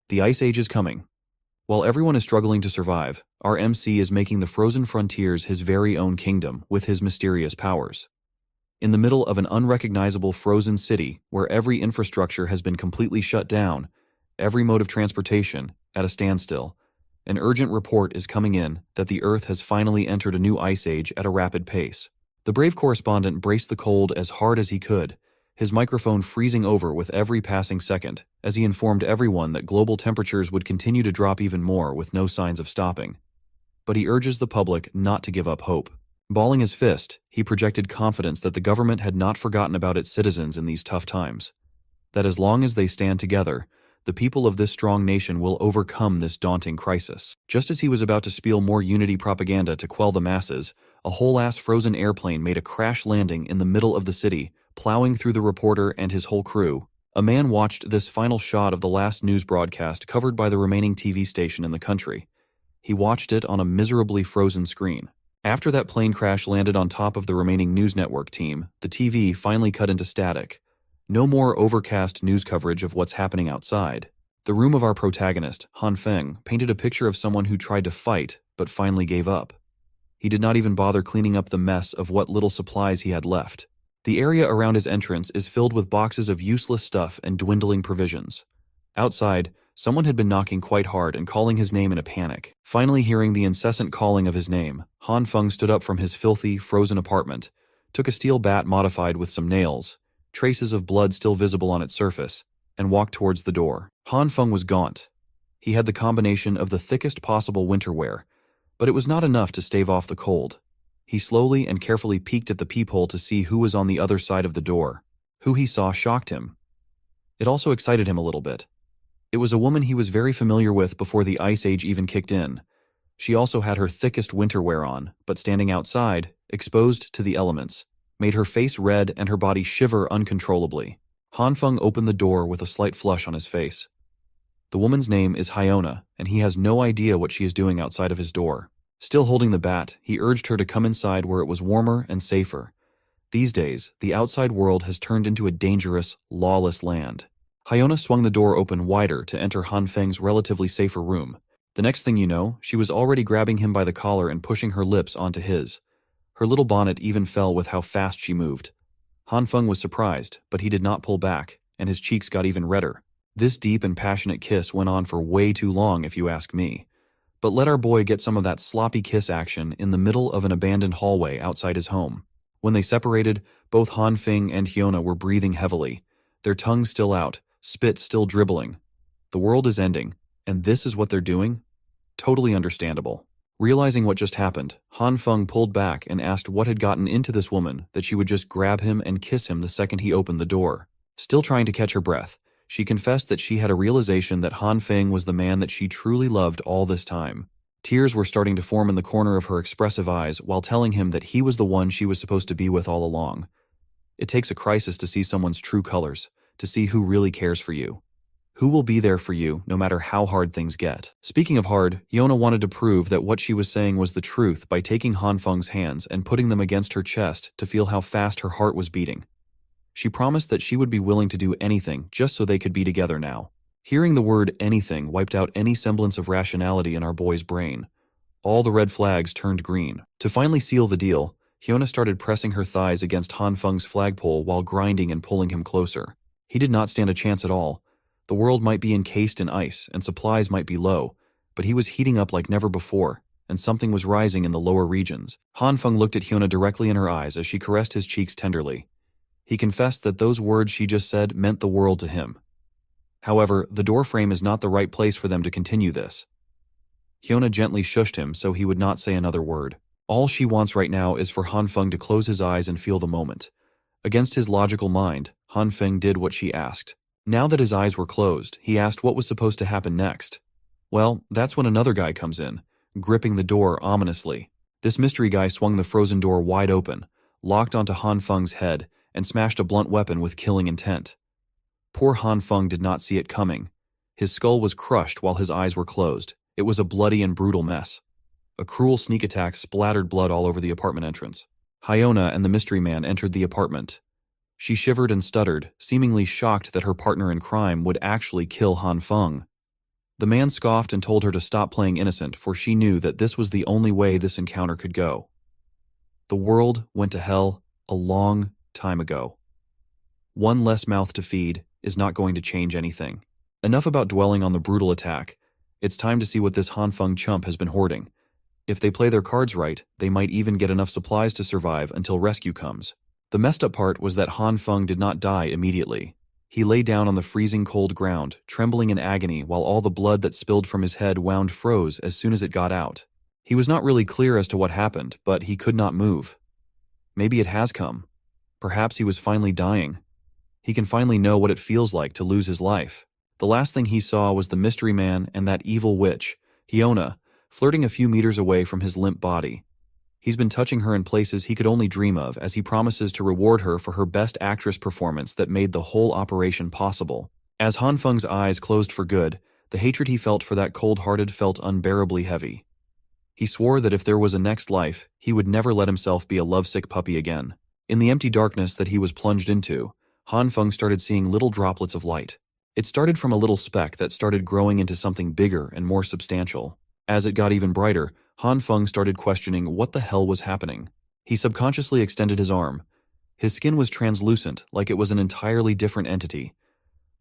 The Ice Age is coming. While everyone is struggling to survive, our MC is making the frozen frontiers his very own kingdom with his mysterious powers. In the middle of an unrecognizable frozen city where every infrastructure has been completely shut down, every mode of transportation at a standstill, an urgent report is coming in that the Earth has finally entered a new ice age at a rapid pace. The brave correspondent braced the cold as hard as he could, his microphone freezing over with every passing second, as he informed everyone that global temperatures would continue to drop even more with no signs of stopping. But he urges the public not to give up hope. Balling his fist, he projected confidence that the government had not forgotten about its citizens in these tough times. That as long as they stand together, the people of this strong nation will overcome this daunting crisis. Just as he was about to spiel more unity propaganda to quell the masses, a whole-ass frozen airplane made a crash landing in the middle of the city, plowing through the reporter and his whole crew. A man watched this final shot of the last news broadcast covered by the remaining TV station in the country. He watched it on a miserably frozen screen. After that plane crash landed on top of the remaining news network team, the TV finally cut into static. No more overcast news coverage of what's happening outside. The room of our protagonist, Han Feng, painted a picture of someone who tried to fight, but finally gave up. He did not even bother cleaning up the mess of what little supplies he had left. The area around his entrance is filled with boxes of useless stuff and dwindling provisions. Outside, someone had been knocking quite hard and calling his name in a panic. Finally hearing the incessant calling of his name, Han Feng stood up from his filthy, frozen apartment, took a steel bat modified with some nails, traces of blood still visible on its surface, and walked towards the door. Han Feng was gaunt. He had the combination of the thickest possible winter wear, but it was not enough to stave off the cold. He slowly and carefully peeked at the peephole to see who was on the other side of the door. Who he saw shocked him. It also excited him a little bit. It was a woman he was very familiar with before the Ice Age even kicked in. She also had her thickest winter wear on, but standing outside, exposed to the elements, made her face red and her body shiver uncontrollably. Han Feng opened the door with a slight flush on his face. The woman's name is Hyona, and he has no idea what she is doing outside of his door. Still holding the bat, he urged her to come inside where it was warmer and safer. These days, the outside world has turned into a dangerous, lawless land. Hyona swung the door open wider to enter Han Feng's relatively safer room. The next thing you know, she was already grabbing him by the collar and pushing her lips onto his. Her little bonnet even fell with how fast she moved. Han Feng was surprised, but he did not pull back, and his cheeks got even redder. This deep and passionate kiss went on for way too long, if you ask me. But let our boy get some of that sloppy kiss action in the middle of an abandoned hallway outside his home. When they separated, both Han Feng and Hyona were breathing heavily, their tongues still out, spit still dribbling. The world is ending, and this is what they're doing? Totally understandable. Realizing what just happened, Han Feng pulled back and asked what had gotten into this woman that she would just grab him and kiss him the second he opened the door. Still trying to catch her breath, she confessed that she had a realization that Han Feng was the man that she truly loved all this time. Tears were starting to form in the corner of her expressive eyes while telling him that he was the one she was supposed to be with all along. It takes a crisis to see someone's true colors, to see who really cares for you. Who will be there for you no matter how hard things get. Speaking of hard, Hyona wanted to prove that what she was saying was the truth by taking Han Feng's hands and putting them against her chest to feel how fast her heart was beating. She promised that she would be willing to do anything just so they could be together now. Hearing the word anything wiped out any semblance of rationality in our boy's brain. All the red flags turned green. To finally seal the deal, Hyona started pressing her thighs against Han Feng's flagpole while grinding and pulling him closer. He did not stand a chance at all. The world might be encased in ice and supplies might be low, but he was heating up like never before, and something was rising in the lower regions. Han Feng looked at Hyona directly in her eyes as she caressed his cheeks tenderly. He confessed that those words she just said meant the world to him. However, the doorframe is not the right place for them to continue this. Hyona gently shushed him so he would not say another word. All she wants right now is for Han Feng to close his eyes and feel the moment. Against his logical mind, Han Feng did what she asked. Now that his eyes were closed, he asked what was supposed to happen next. Well, that's when another guy comes in, gripping the door ominously. This mystery guy swung the frozen door wide open, locked onto Han Feng's head, and smashed a blunt weapon with killing intent. Poor Han Feng did not see it coming. His skull was crushed while his eyes were closed. It was a bloody and brutal mess. A cruel sneak attack splattered blood all over the apartment entrance. Hyona and the mystery man entered the apartment. She shivered and stuttered, seemingly shocked that her partner in crime would actually kill Han Feng. The man scoffed and told her to stop playing innocent, for she knew that this was the only way this encounter could go. The world went to hell a long time ago. One less mouth to feed is not going to change anything. Enough about dwelling on the brutal attack. It's time to see what this Han Feng chump has been hoarding. If they play their cards right, they might even get enough supplies to survive until rescue comes. The messed up part was that Han Feng did not die immediately. He lay down on the freezing cold ground, trembling in agony while all the blood that spilled from his head wound froze as soon as it got out. He was not really clear as to what happened, but he could not move. Maybe it has come. Perhaps he was finally dying. He can finally know what it feels like to lose his life. The last thing he saw was the mystery man and that evil witch, Hyona, flirting a few meters away from his limp body. He's been touching her in places he could only dream of as he promises to reward her for her best actress performance that made the whole operation possible. As Han Feng's eyes closed for good, the hatred he felt for that cold-hearted felt unbearably heavy. He swore that if there was a next life, he would never let himself be a lovesick puppy again. In the empty darkness that he was plunged into, Han Feng started seeing little droplets of light. It started from a little speck that started growing into something bigger and more substantial. As it got even brighter, Han Feng started questioning what the hell was happening. He subconsciously extended his arm. His skin was translucent, like it was an entirely different entity.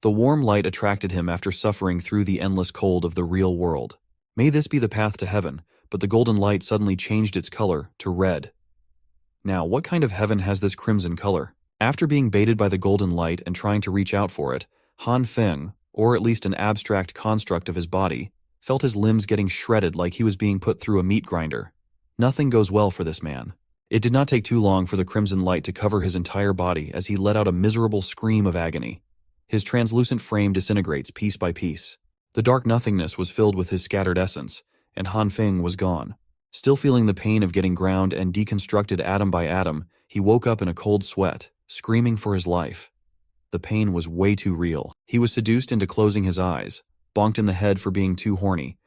The warm light attracted him after suffering through the endless cold of the real world. May this be the path to heaven, but the golden light suddenly changed its color to red. Now, what kind of heaven has this crimson color? After being baited by the golden light and trying to reach out for it, Han Feng, or at least an abstract construct of his body, felt his limbs getting shredded like he was being put through a meat grinder. Nothing goes well for this man. It did not take too long for the crimson light to cover his entire body as he let out a miserable scream of agony. His translucent frame disintegrates piece by piece. The dark nothingness was filled with his scattered essence, and Han Feng was gone. Still feeling the pain of getting ground and deconstructed atom by atom, he woke up in a cold sweat, screaming for his life. The pain was way too real. He was seduced into closing his eyes, bonked in the head for being too horny,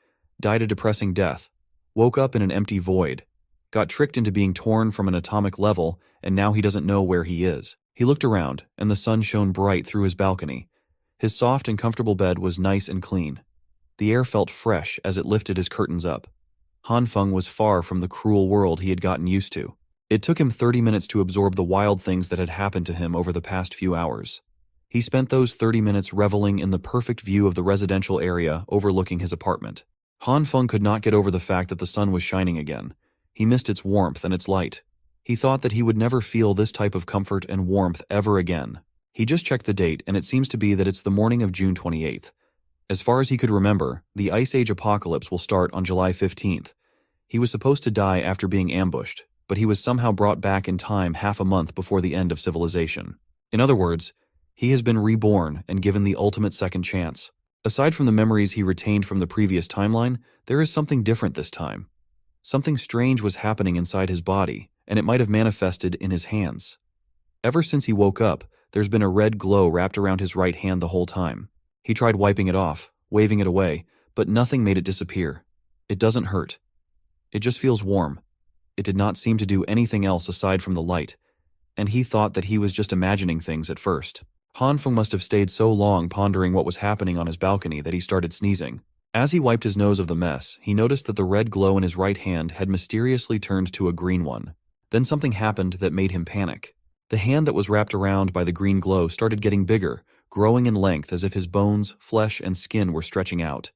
died a depressing death, woke up in an empty void, got tricked into being torn from an atomic level, and now he doesn't know where he is. He looked around, and the sun shone bright through his balcony. His soft and comfortable bed was nice and clean. The air felt fresh as it lifted his curtains up. Han Feng was far from the cruel world he had gotten used to. It took him 30 minutes to absorb the wild things that had happened to him over the past few hours. He spent those 30 minutes reveling in the perfect view of the residential area overlooking his apartment. Han Feng could not get over the fact that the sun was shining again. He missed its warmth and its light. He thought that he would never feel this type of comfort and warmth ever again. He just checked the date, and it seems to be that it's the morning of June 28th. As far as he could remember, the Ice Age apocalypse will start on July 15th. He was supposed to die after being ambushed, but he was somehow brought back in time half a month before the end of civilization. In other words, he has been reborn and given the ultimate second chance. Aside from the memories he retained from the previous timeline, there is something different this time. Something strange was happening inside his body, and it might have manifested in his hands. Ever since he woke up, there's been a red glow wrapped around his right hand the whole time. He tried wiping it off, waving it away, but nothing made it disappear. It doesn't hurt. It just feels warm. It did not seem to do anything else aside from the light, and he thought that he was just imagining things at first. Han Feng must have stayed so long pondering what was happening on his balcony that he started sneezing. As he wiped his nose of the mess, he noticed that the red glow in his right hand had mysteriously turned to a green one. Then something happened that made him panic. The hand that was wrapped around by the green glow started getting bigger, growing in length as if his bones, flesh, and skin were stretching out.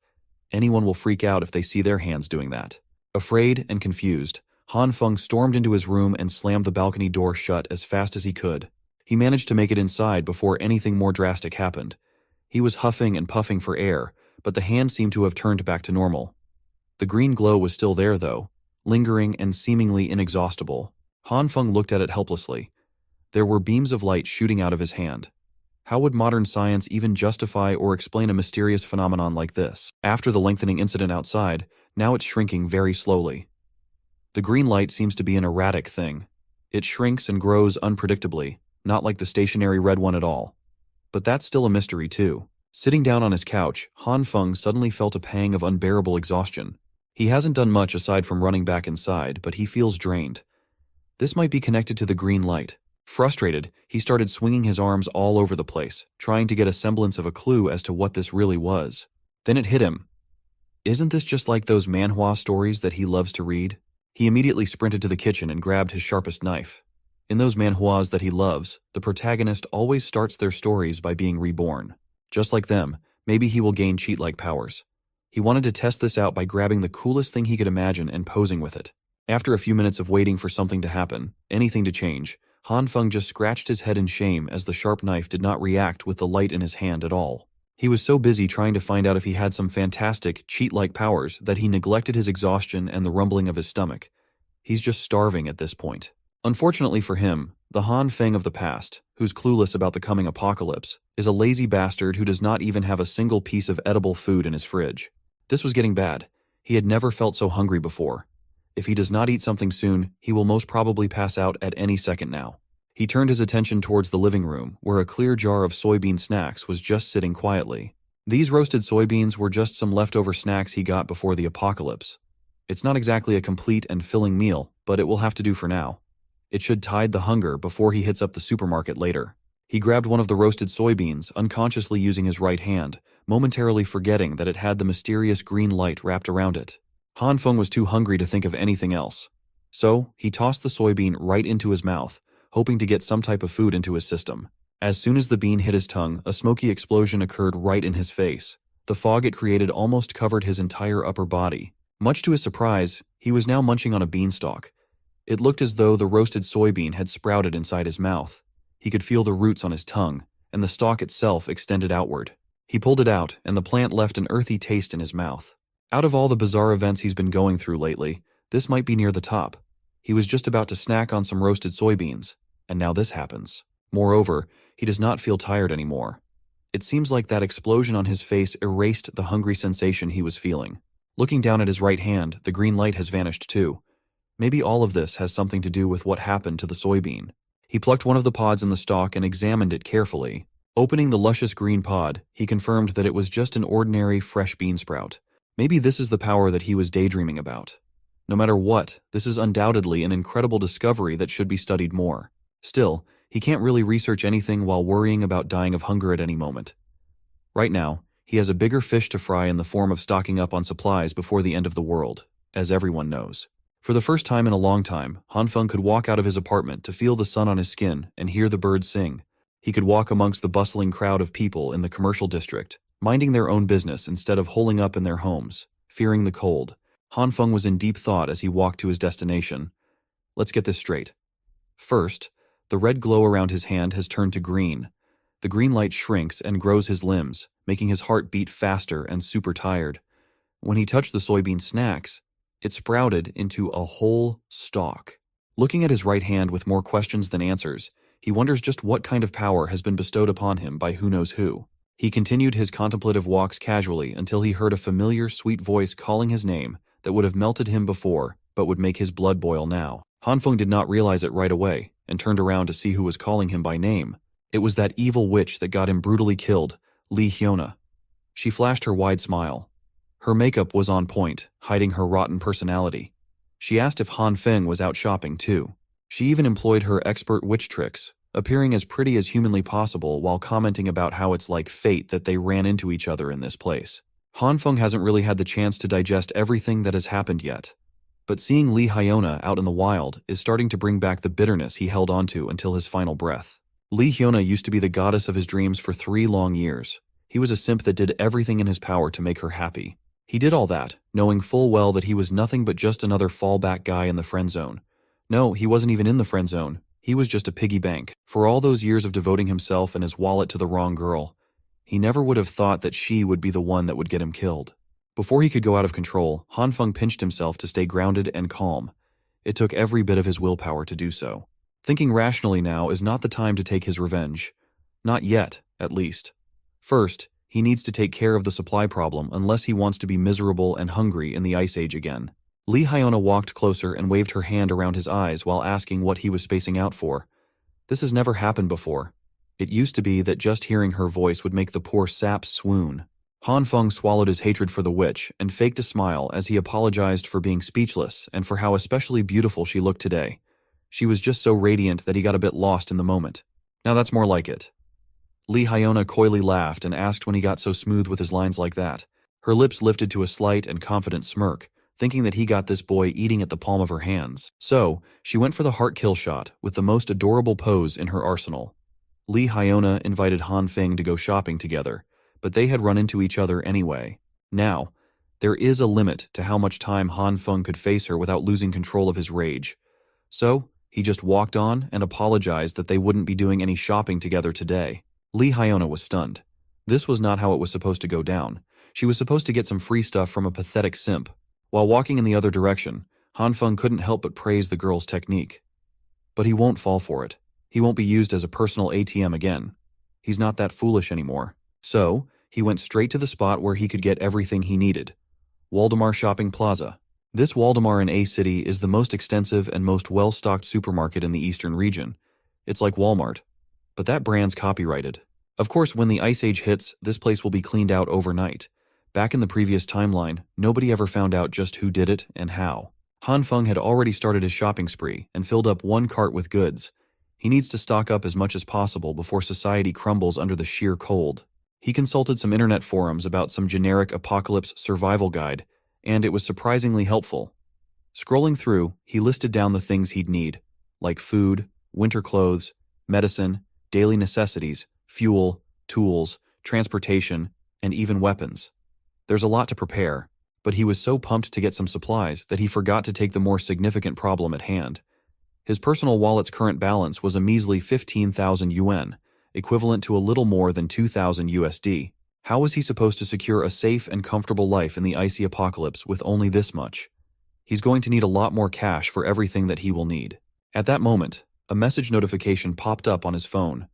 Anyone will freak out if they see their hands doing that. Afraid and confused, Han Feng stormed into his room and slammed the balcony door shut as fast as he could. He managed to make it inside before anything more drastic happened. He was huffing and puffing for air, but the hand seemed to have turned back to normal. The green glow was still there, though, lingering and seemingly inexhaustible. Han Feng looked at it helplessly. There were beams of light shooting out of his hand. How would modern science even justify or explain a mysterious phenomenon like this? After the lengthening incident outside, now it's shrinking very slowly. The green light seems to be an erratic thing. It shrinks and grows unpredictably, not like the stationary red one at all. But that's still a mystery too. Sitting down on his couch, Han Feng suddenly felt a pang of unbearable exhaustion. He hasn't done much aside from running back inside, but he feels drained. This might be connected to the green light. Frustrated, he started swinging his arms all over the place, trying to get a semblance of a clue as to what this really was. Then it hit him. Isn't this just like those manhwa stories that he loves to read? He immediately sprinted to the kitchen and grabbed his sharpest knife. In those manhwas that he loves, the protagonist always starts their stories by being reborn. Just like them, maybe he will gain cheat-like powers. He wanted to test this out by grabbing the coolest thing he could imagine and posing with it. After a few minutes of waiting for something to happen, anything to change, Han Feng just scratched his head in shame as the sharp knife did not react with the light in his hand at all. He was so busy trying to find out if he had some fantastic, cheat-like powers that he neglected his exhaustion and the rumbling of his stomach. He's just starving at this point. Unfortunately for him, the Han Feng of the past, who's clueless about the coming apocalypse, is a lazy bastard who does not even have a single piece of edible food in his fridge. This was getting bad. He had never felt so hungry before. If he does not eat something soon, he will most probably pass out at any second now. He turned his attention towards the living room, where a clear jar of soybean snacks was just sitting quietly. These roasted soybeans were just some leftover snacks he got before the apocalypse. It's not exactly a complete and filling meal, but it will have to do for now. It should tide the hunger before he hits up the supermarket later. He grabbed one of the roasted soybeans, unconsciously using his right hand, momentarily forgetting that it had the mysterious green light wrapped around it. Han Feng was too hungry to think of anything else. So, he tossed the soybean right into his mouth, hoping to get some type of food into his system. As soon as the bean hit his tongue, a smoky explosion occurred right in his face. The fog it created almost covered his entire upper body. Much to his surprise, he was now munching on a beanstalk. It looked as though the roasted soybean had sprouted inside his mouth. He could feel the roots on his tongue, and the stalk itself extended outward. He pulled it out, and the plant left an earthy taste in his mouth. Out of all the bizarre events he's been going through lately, this might be near the top. He was just about to snack on some roasted soybeans, and now this happens. Moreover, he does not feel tired anymore. It seems like that explosion on his face erased the hungry sensation he was feeling. Looking down at his right hand, the green light has vanished too. Maybe all of this has something to do with what happened to the soybean. He plucked one of the pods in the stalk and examined it carefully. Opening the luscious green pod, he confirmed that it was just an ordinary fresh bean sprout. Maybe this is the power that he was daydreaming about. No matter what, this is undoubtedly an incredible discovery that should be studied more. Still, he can't really research anything while worrying about dying of hunger at any moment. Right now, he has a bigger fish to fry in the form of stocking up on supplies before the end of the world, as everyone knows. For the first time in a long time, Han Feng could walk out of his apartment to feel the sun on his skin and hear the birds sing. He could walk amongst the bustling crowd of people in the commercial district, minding their own business instead of holing up in their homes, fearing the cold. Han Feng was in deep thought as he walked to his destination. Let's get this straight. First, the red glow around his hand has turned to green. The green light shrinks and grows his limbs, making his heart beat faster and super tired. When he touched the soybean snacks, it sprouted into a whole stalk. Looking at his right hand with more questions than answers, he wonders just what kind of power has been bestowed upon him by who knows who. He continued his contemplative walks casually until he heard a familiar, sweet voice calling his name that would have melted him before, but would make his blood boil now. Han Feng did not realize it right away, and turned around to see who was calling him by name. It was that evil witch that got him brutally killed, Li Hyona. She flashed her wide smile. Her makeup was on point, hiding her rotten personality. She asked if Han Feng was out shopping too. She even employed her expert witch tricks, appearing as pretty as humanly possible while commenting about how it's like fate that they ran into each other in this place. Han Feng hasn't really had the chance to digest everything that has happened yet. But seeing Li Hyona out in the wild is starting to bring back the bitterness he held onto until his final breath. Li Hyona used to be the goddess of his dreams for 3 long years. He was a simp that did everything in his power to make her happy. He did all that, knowing full well that he was nothing but just another fallback guy in the friend zone. No, he wasn't even in the friend zone. He was just a piggy bank. For all those years of devoting himself and his wallet to the wrong girl, he never would have thought that she would be the one that would get him killed. Before he could go out of control, Han Feng pinched himself to stay grounded and calm. It took every bit of his willpower to do so. Thinking rationally now is not the time to take his revenge. Not yet, at least. First, he needs to take care of the supply problem unless he wants to be miserable and hungry in the Ice Age again. Li Hyona walked closer and waved her hand around his eyes while asking what he was spacing out for. This has never happened before. It used to be that just hearing her voice would make the poor sap swoon. Han Feng swallowed his hatred for the witch and faked a smile as he apologized for being speechless and for how especially beautiful she looked today. She was just so radiant that he got a bit lost in the moment. Now that's more like it. Li Hyona coyly laughed and asked when he got so smooth with his lines like that. Her lips lifted to a slight and confident smirk, thinking that he got this boy eating at the palm of her hands. So, she went for the heart kill shot with the most adorable pose in her arsenal. Lee Hyona invited Han Feng to go shopping together, but they had run into each other anyway. Now, there is a limit to how much time Han Feng could face her without losing control of his rage. So, he just walked on and apologized that they wouldn't be doing any shopping together today. Lee Hyona was stunned. This was not how it was supposed to go down. She was supposed to get some free stuff from a pathetic simp. While walking in the other direction, Han Feng couldn't help but praise the girl's technique. But he won't fall for it. He won't be used as a personal ATM again. He's not that foolish anymore. So, he went straight to the spot where he could get everything he needed. Waldemar Shopping Plaza. This Waldemar in A-City is the most extensive and most well-stocked supermarket in the eastern region. It's like Walmart. But that brand's copyrighted. Of course, when the Ice Age hits, this place will be cleaned out overnight. Back in the previous timeline, nobody ever found out just who did it and how. Han Feng had already started his shopping spree and filled up one cart with goods. He needs to stock up as much as possible before society crumbles under the sheer cold. He consulted some internet forums about some generic apocalypse survival guide, and it was surprisingly helpful. Scrolling through, he listed down the things he'd need, like food, winter clothes, medicine, daily necessities, fuel, tools, transportation, and even weapons. There's a lot to prepare, but he was so pumped to get some supplies that he forgot to take the more significant problem at hand. His personal wallet's current balance was a measly 15,000 yuan, equivalent to a little more than 2,000 USD. How was he supposed to secure a safe and comfortable life in the icy apocalypse with only this much? He's going to need a lot more cash for everything that he will need. At that moment, a message notification popped up on his phone.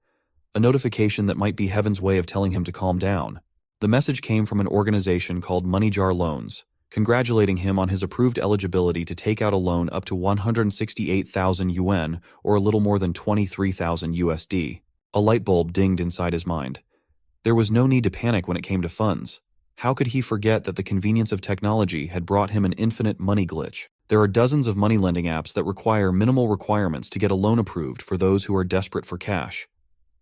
A notification that might be heaven's way of telling him to calm down. The message came from an organization called Money Jar Loans, congratulating him on his approved eligibility to take out a loan up to 168,000 yuan, or a little more than 23,000 USD. A light bulb dinged inside his mind. There was no need to panic when it came to funds. How could he forget that the convenience of technology had brought him an infinite money glitch? There are dozens of money lending apps that require minimal requirements to get a loan approved for those who are desperate for cash.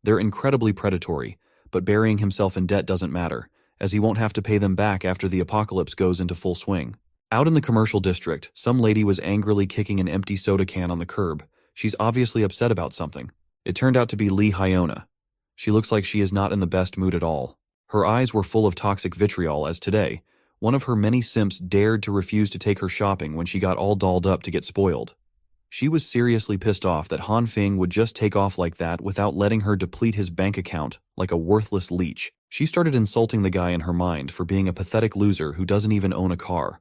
They're incredibly predatory, but burying himself in debt doesn't matter, as he won't have to pay them back after the apocalypse goes into full swing. Out in the commercial district, some lady was angrily kicking an empty soda can on the curb. She's obviously upset about something. It turned out to be Lee Hyona. She looks like she is not in the best mood at all. Her eyes were full of toxic vitriol as today, one of her many simps dared to refuse to take her shopping when she got all dolled up to get spoiled. She was seriously pissed off that Han Feng would just take off like that without letting her deplete his bank account like a worthless leech. She started insulting the guy in her mind for being a pathetic loser who doesn't even own a car.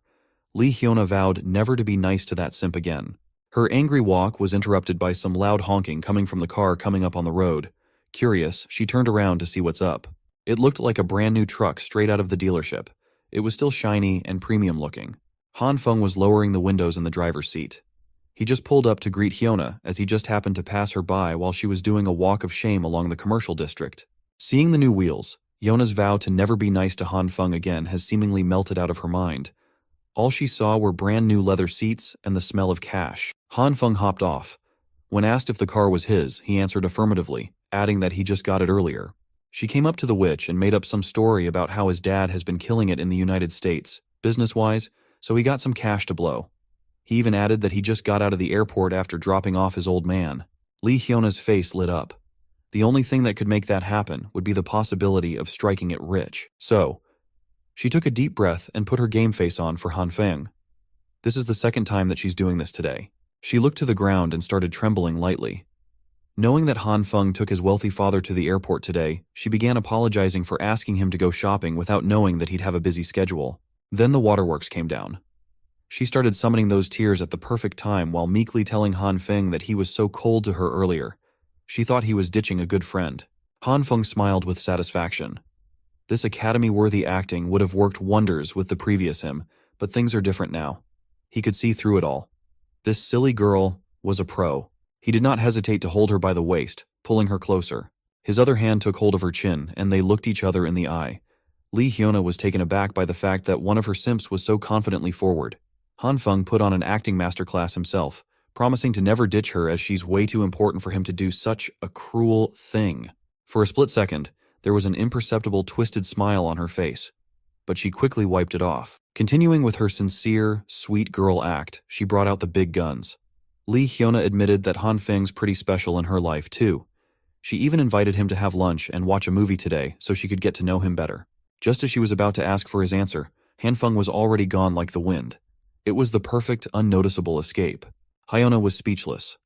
Lee Hyona vowed never to be nice to that simp again. Her angry walk was interrupted by some loud honking coming from the car coming up on the road. Curious, she turned around to see what's up. It looked like a brand new truck straight out of the dealership. It was still shiny and premium looking. Han Feng was lowering the windows in the driver's seat. He just pulled up to greet Hyona as he just happened to pass her by while she was doing a walk of shame along the commercial district. Seeing the new wheels, Hyona's vow to never be nice to Han Feng again has seemingly melted out of her mind. All she saw were brand new leather seats and the smell of cash. Han Feng hopped off. When asked if the car was his, he answered affirmatively, adding that he just got it earlier. She came up to the witch and made up some story about how his dad has been killing it in the United States, business-wise, so he got some cash to blow. He even added that he just got out of the airport after dropping off his old man. Lee Hyona's face lit up. The only thing that could make that happen would be the possibility of striking it rich. So, she took a deep breath and put her game face on for Han Feng. This is the second time that she's doing this today. She looked to the ground and started trembling lightly. Knowing that Han Feng took his wealthy father to the airport today, she began apologizing for asking him to go shopping without knowing that he'd have a busy schedule. Then the waterworks came down. She started summoning those tears at the perfect time while meekly telling Han Feng that he was so cold to her earlier. She thought he was ditching a good friend. Han Feng smiled with satisfaction. This academy-worthy acting would have worked wonders with the previous him, but things are different now. He could see through it all. This silly girl was a pro. He did not hesitate to hold her by the waist, pulling her closer. His other hand took hold of her chin, and they looked each other in the eye. Lee Hyona was taken aback by the fact that one of her simps was so confidently forward. Han Feng put on an acting masterclass himself, promising to never ditch her as she's way too important for him to do such a cruel thing. For a split second, there was an imperceptible twisted smile on her face. but she quickly wiped it off. Continuing with her sincere, sweet girl act, she brought out the big guns. Lee Hyuna admitted that Han Feng's pretty special in her life too. She even invited him to have lunch and watch a movie today so she could get to know him better. Just as she was about to ask for his answer, Han Feng was already gone like the wind. It was the perfect, unnoticeable escape. Hyuna was speechless.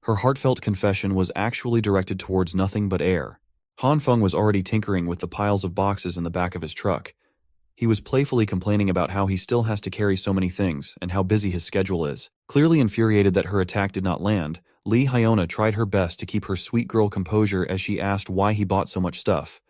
Her heartfelt confession was actually directed towards nothing but air. Han Feng was already tinkering with the piles of boxes in the back of his truck. He was playfully complaining about how he still has to carry so many things and how busy his schedule is. Clearly infuriated that her attack did not land, Lee Hyuna tried her best to keep her sweet girl composure as she asked why he bought so much stuff.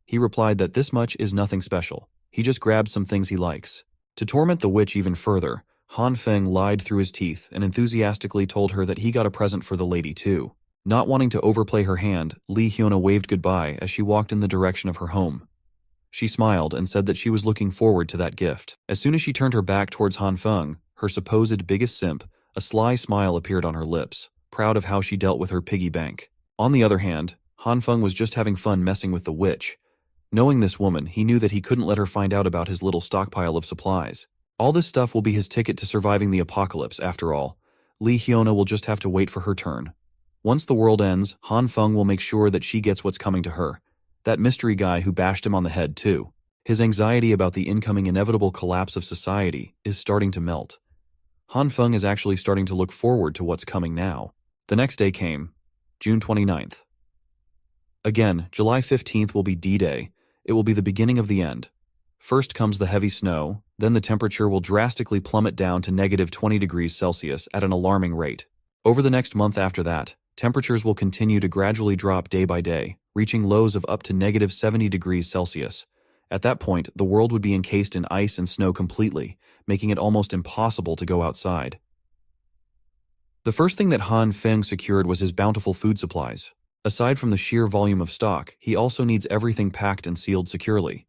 He replied that this much is nothing special. He just grabbed some things he likes. To torment the witch even further, Han Feng lied through his teeth and enthusiastically told her that he got a present for the lady too. Not wanting to overplay her hand, Lee Hyuna waved goodbye as she walked in the direction of her home. She smiled and said that she was looking forward to that gift. As soon as she turned her back towards Han Feng, her supposed biggest simp, a sly smile appeared on her lips, proud of how she dealt with her piggy bank. On the other hand, Han Feng was just having fun messing with the witch. Knowing this woman, he knew that he couldn't let her find out about his little stockpile of supplies. All this stuff will be his ticket to surviving the apocalypse, after all. Lee Hyuna will just have to wait for her turn. Once the world ends, Han Feng will make sure that she gets what's coming to her. That mystery guy who bashed him on the head, too. His anxiety about the incoming inevitable collapse of society is starting to melt. Han Feng is actually starting to look forward to what's coming now. The next day came, June 29th. Again, July 15th will be D-Day. It will be the beginning of the end. First comes the heavy snow, then the temperature will drastically plummet down to negative 20 degrees Celsius at an alarming rate. Over the next month after that, temperatures will continue to gradually drop day by day, reaching lows of up to negative 70 degrees Celsius. At that point, the world would be encased in ice and snow completely, making it almost impossible to go outside. The first thing that Han Feng secured was his bountiful food supplies. Aside from the sheer volume of stock, he also needs everything packed and sealed securely.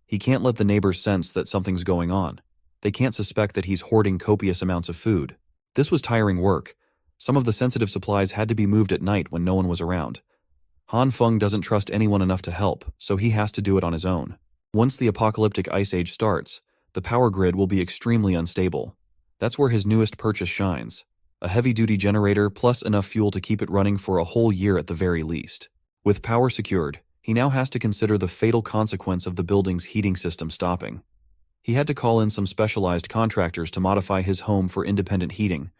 He can't let the neighbors sense that something's going on. They can't suspect that he's hoarding copious amounts of food. This was tiring work. Some of the sensitive supplies had to be moved at night when no one was around. Han Feng doesn't trust anyone enough to help, so he has to do it on his own. Once the apocalyptic ice age starts, the power grid will be extremely unstable. That's where his newest purchase shines. A heavy-duty generator plus enough fuel to keep it running for a whole year at the very least. With power secured, he now has to consider the fatal consequence of the building's heating system stopping. He had to call in some specialized contractors to modify his home for independent heating.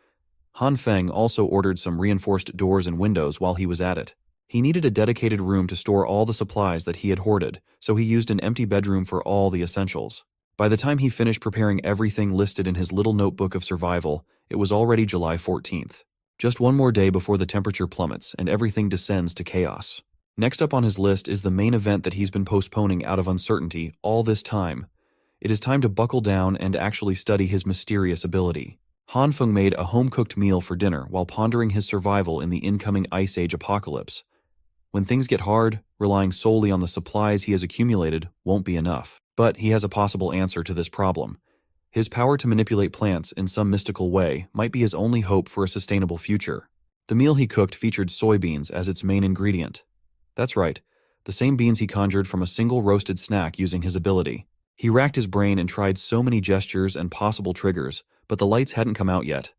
Han Feng also ordered some reinforced doors and windows while he was at it. He needed a dedicated room to store all the supplies that he had hoarded, so he used an empty bedroom for all the essentials. By the time he finished preparing everything listed in his little notebook of survival, it was already July 14th. Just one more day before the temperature plummets and everything descends to chaos. Next up on his list is the main event that he's been postponing out of uncertainty all this time. It is time to buckle down and actually study his mysterious ability. Han Feng made a home-cooked meal for dinner while pondering his survival in the incoming Ice Age apocalypse. When things get hard, relying solely on the supplies he has accumulated won't be enough. But he has a possible answer to this problem. His power to manipulate plants in some mystical way might be his only hope for a sustainable future. The meal he cooked featured soybeans as its main ingredient. That's right, the same beans he conjured from a single roasted snack using his ability. He racked his brain and tried so many gestures and possible triggers, but the lights hadn't come out yet.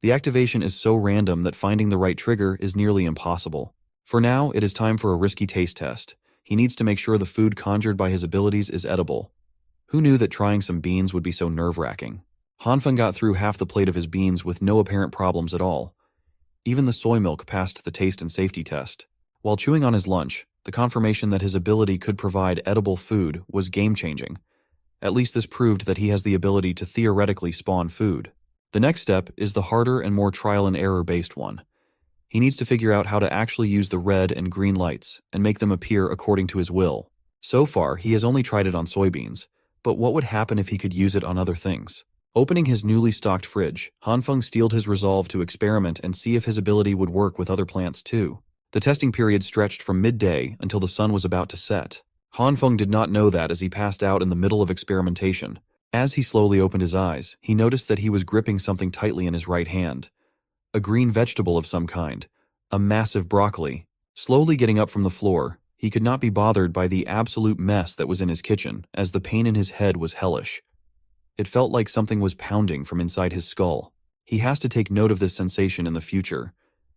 The activation is so random that finding the right trigger is nearly impossible. For now, it is time for a risky taste test. He needs to make sure the food conjured by his abilities is edible. Who knew that trying some beans would be so nerve-wracking? Han Feng got through half the plate of his beans with no apparent problems at all. Even the soy milk passed the taste and safety test. While chewing on his lunch, the confirmation that his ability could provide edible food was game-changing. At least this proved that he has the ability to theoretically spawn food. The next step is the harder and more trial-and-error-based one. He needs to figure out how to actually use the red and green lights and make them appear according to his will. So far, he has only tried it on soybeans, but what would happen if he could use it on other things? Opening his newly stocked fridge, Han Feng steeled his resolve to experiment and see if his ability would work with other plants too. The testing period stretched from midday until the sun was about to set. Han Feng did not know that as he passed out in the middle of experimentation. As he slowly opened his eyes, he noticed that he was gripping something tightly in his right hand. A green vegetable of some kind, a massive broccoli. Slowly getting up from the floor, He could not be bothered by the absolute mess that was in his kitchen, as the pain in his head was hellish. It felt like something was pounding from inside his skull. He has to take note of this sensation in the future.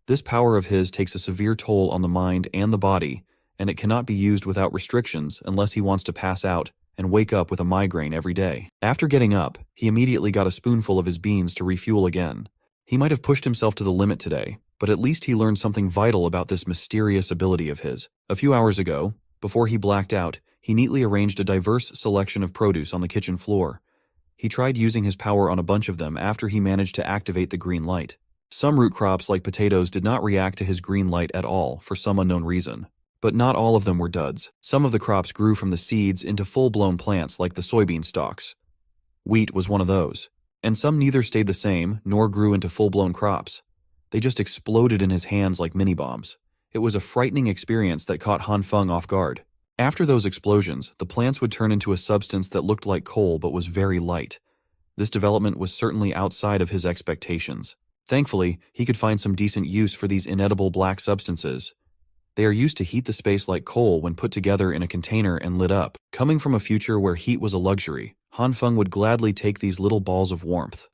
This power of his takes a severe toll on the mind and the body, and it cannot be used without restrictions unless he wants to pass out and wake up with a migraine every day. After getting up, he immediately got a spoonful of his beans to refuel again. He might have pushed himself to the limit today, but at least he learned something vital about this mysterious ability of his. A few hours ago, before he blacked out, he neatly arranged a diverse selection of produce on the kitchen floor. He tried using his power on a bunch of them after he managed to activate the green light. Some root crops like potatoes did not react to his green light at all for some unknown reason. But not all of them were duds. Some of the crops grew from the seeds into full-blown plants like the soybean stalks. Wheat was one of those. And some neither stayed the same nor grew into full-blown crops. They just exploded in his hands like mini-bombs. It was a frightening experience that caught Han Feng off guard. After those explosions, the plants would turn into a substance that looked like coal but was very light. This development was certainly outside of his expectations. Thankfully, he could find some decent use for these inedible black substances. They are used to heat the space like coal when put together in a container and lit up. Coming from a future where heat was a luxury, Han Feng would gladly take these little balls of warmth.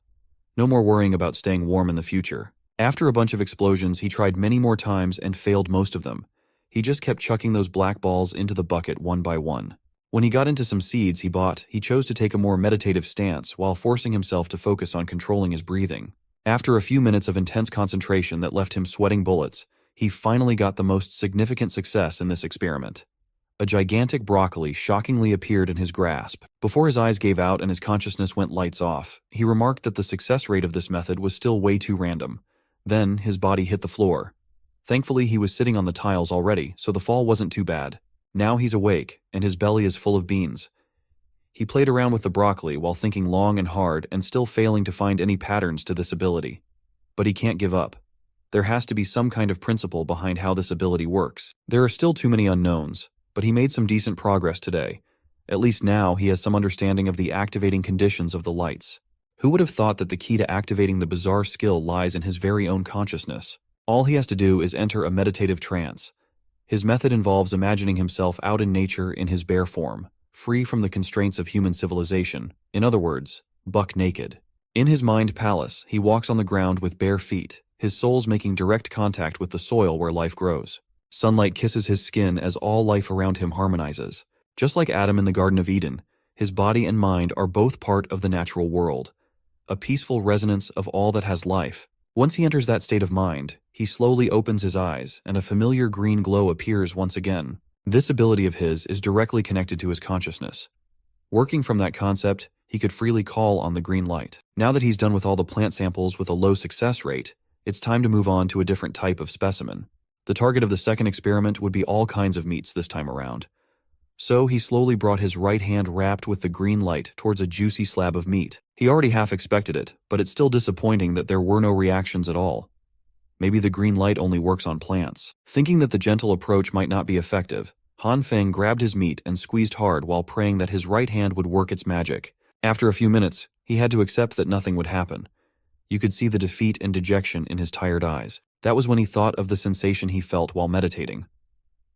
No more worrying about staying warm in the future. After a bunch of explosions, he tried many more times and failed most of them. He just kept chucking those black balls into the bucket one by one. When he got into some seeds he bought, he chose to take a more meditative stance while forcing himself to focus on controlling his breathing. After a few minutes of intense concentration that left him sweating bullets, he finally got the most significant success in this experiment. A gigantic broccoli shockingly appeared in his grasp. Before his eyes gave out and his consciousness went lights off, he remarked that the success rate of this method was still way too random. Then his body hit the floor. Thankfully, he was sitting on the tiles already, so the fall wasn't too bad. Now he's awake, and his belly is full of beans. He played around with the broccoli while thinking long and hard and still failing to find any patterns to this ability. But he can't give up. There has to be some kind of principle behind how this ability works. There are still too many unknowns, but he made some decent progress today. At least now he has some understanding of the activating conditions of the lights. Who would have thought that the key to activating the bizarre skill lies in his very own consciousness? All he has to do is enter a meditative trance. His method involves imagining himself out in nature in his bare form, free from the constraints of human civilization. In other words, buck naked. In his mind palace, he walks on the ground with bare feet, his soles making direct contact with the soil where life grows. Sunlight kisses his skin as all life around him harmonizes. Just like Adam in the Garden of Eden, his body and mind are both part of the natural world, a peaceful resonance of all that has life. Once he enters that state of mind, he slowly opens his eyes and a familiar green glow appears once again. This ability of his is directly connected to his consciousness. Working from that concept, he could freely call on the green light. Now that he's done with all the plant samples with a low success rate, it's time to move on to a different type of specimen. The target of the second experiment would be all kinds of meats this time around. So he slowly brought his right hand wrapped with the green light towards a juicy slab of meat. He already half expected it, but it's still disappointing that there were no reactions at all. Maybe the green light only works on plants. Thinking that the gentle approach might not be effective, Han Feng grabbed his meat and squeezed hard while praying that his right hand would work its magic. After a few minutes, he had to accept that nothing would happen. You could see the defeat and dejection in his tired eyes. That was when he thought of the sensation he felt while meditating.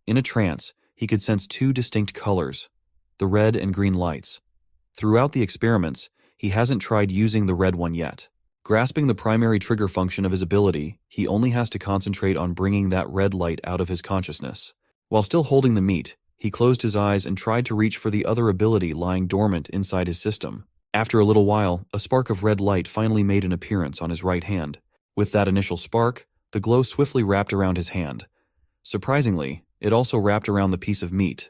In a trance, he could sense two distinct colors, the red and green lights. Throughout the experiments, he hasn't tried using the red one yet. Grasping the primary trigger function of his ability, he only has to concentrate on bringing that red light out of his consciousness. While still holding the meat, he closed his eyes and tried to reach for the other ability lying dormant inside his system. After a little while, a spark of red light finally made an appearance on his right hand. With that initial spark, the glow swiftly wrapped around his hand. Surprisingly, it also wrapped around the piece of meat.